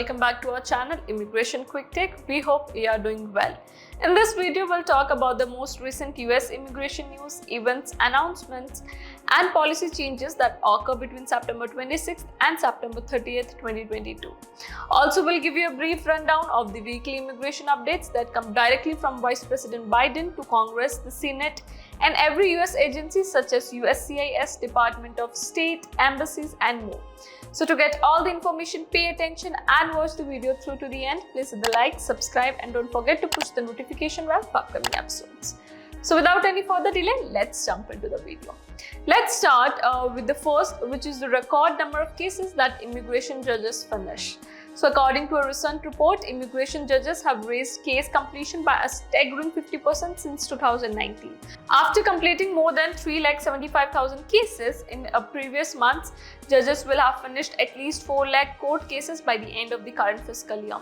welcome back to our channel Immigration Quick Take. We hope you are doing well. In this video, we'll talk about the most recent US immigration news, events, announcements, and policy changes that occur between September 26th and September 30th, 2022. Also, we'll give you a brief rundown of the weekly immigration updates that come directly from Vice President Biden to Congress, the Senate, and every US agency such as USCIS, Department of State, embassies, and more. So to get all the information, pay attention and watch the video through to the end. Please hit the like, subscribe, and don't forget to push the notification bell for upcoming episodes. So without any further delay, let's jump into the video. Let's start with the first, which is the record number of cases that immigration judges finish. So according to a recent report, immigration judges have raised case completion by a staggering 50% since 2019. After completing more than 375,000 cases in previous months, judges will have finished at least 4 lakh court cases by the end of the current fiscal year.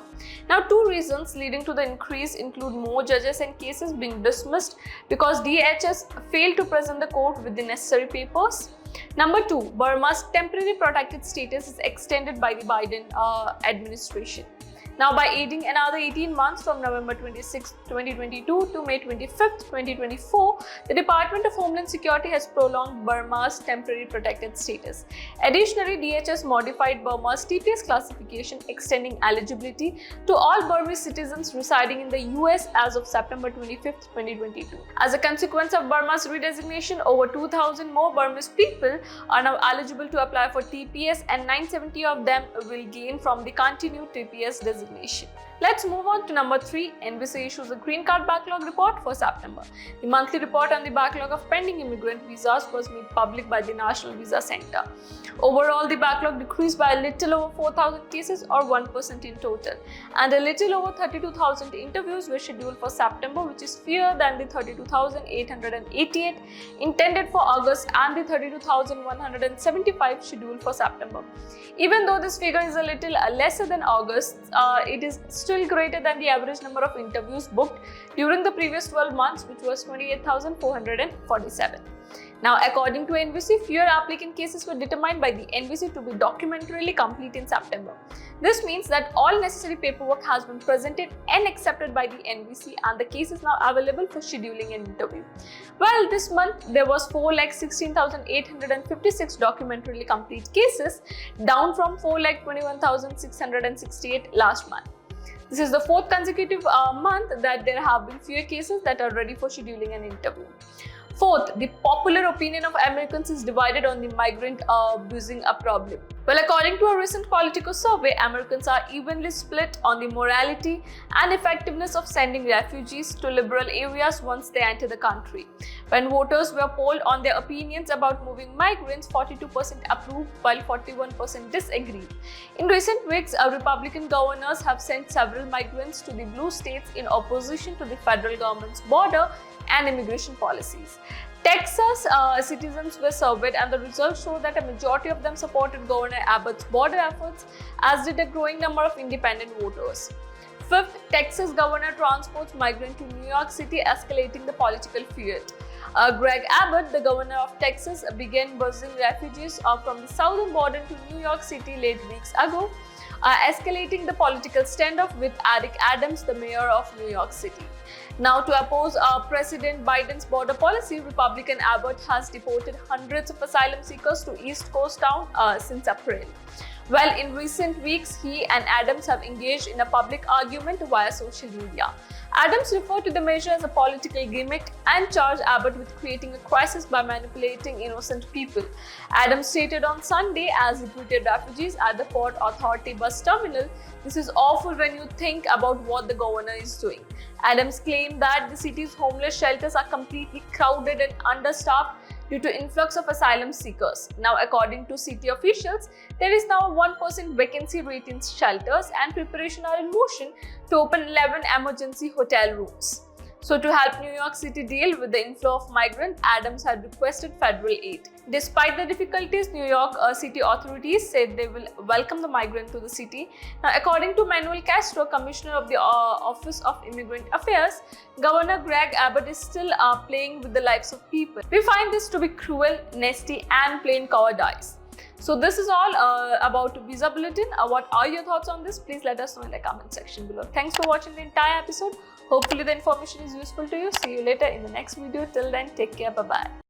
Now, two reasons leading to the increase include more judges and cases being dismissed because DHS failed to present the court with the necessary papers. Number 2, Burma's temporary protected status is extended by the Biden administration. Now, by adding another 18 months from November 26, 2022 to May 25, 2024, the Department of Homeland Security has prolonged Burma's temporary protected status. Additionally, DHS modified Burma's TPS classification, extending eligibility to all Burmese citizens residing in the US as of September 25, 2022. As a consequence of Burma's redesignation, over 2,000 more Burmese people are now eligible to apply for TPS, and 970 of them will gain from the continued TPS designation. Let's move on to number 3. NVC issues a green card backlog report for September. The monthly report on the backlog of pending immigrant visas was made public by the National Visa Center. Overall, the backlog decreased by a little over 4,000 cases or 1% in total, and a little over 32,000 interviews were scheduled for September, which is fewer than the 32,888 intended for August and the 32,175 scheduled for September. Even though this figure is a little lesser than August, it is still greater than the average number of interviews booked during the previous 12 months, which was 28,447. Now, according to NVC, fewer applicant cases were determined by the NVC to be documentarily complete in September. This means that all necessary paperwork has been presented and accepted by the NVC, and the case is now available for scheduling an interview. Well, this month there was 4,16,856 documentarily complete cases, down from 4,21,668 last month. This is the 4th consecutive month that there have been fewer cases that are ready for scheduling an interview. 4th, the popular opinion of Americans is divided on the migrant abusing a problem. Well, according to a recent Politico survey, Americans are evenly split on the morality and effectiveness of sending refugees to liberal areas once they enter the country. When voters were polled on their opinions about moving migrants, 42% approved while 41% disagreed. In recent weeks, Republican governors have sent several migrants to the blue states in opposition to the federal government's border and immigration policies. Texas citizens were surveyed, and the results show that a majority of them supported Governor Abbott's border efforts, as did a growing number of independent voters. 5th, Texas governor transports migrant to New York City, escalating the political feud. Greg Abbott, the governor of Texas, began busing refugees from the southern border to New York City late weeks ago, escalating the political standoff with Eric Adams, the mayor of New York City. Now, to oppose President Biden's border policy, Republican Abbott has deported hundreds of asylum seekers to East Coast town since April. Well, in recent weeks, he and Adams have engaged in a public argument via social media. Adams referred to the measure as a political gimmick and charged Abbott with creating a crisis by manipulating innocent people. Adams stated on Sunday as he greeted refugees at the Port Authority bus terminal, "This is awful when you think about what the governor is doing." Adams claimed that the city's homeless shelters are completely crowded and understaffed due to influx of asylum seekers. Now, according to city officials, there is now a 1% vacancy rate in shelters, and preparation are in motion to open 11 emergency hotel rooms. So, to help New York City deal with the inflow of migrants, Adams had requested federal aid. Despite the difficulties, New York City authorities said they will welcome the migrant to the city. Now, according to Manuel Castro, Commissioner of the Office of Immigrant Affairs, Governor Greg Abbott is still playing with the lives of people. "We find this to be cruel, nasty, and plain cowardice." So this is all about visa bulletin. What are your thoughts on this? Please let us know in the comment section below. Thanks for watching the entire episode. Hopefully the information is useful to you. See you later in the next video. Till then, take care. Bye-bye.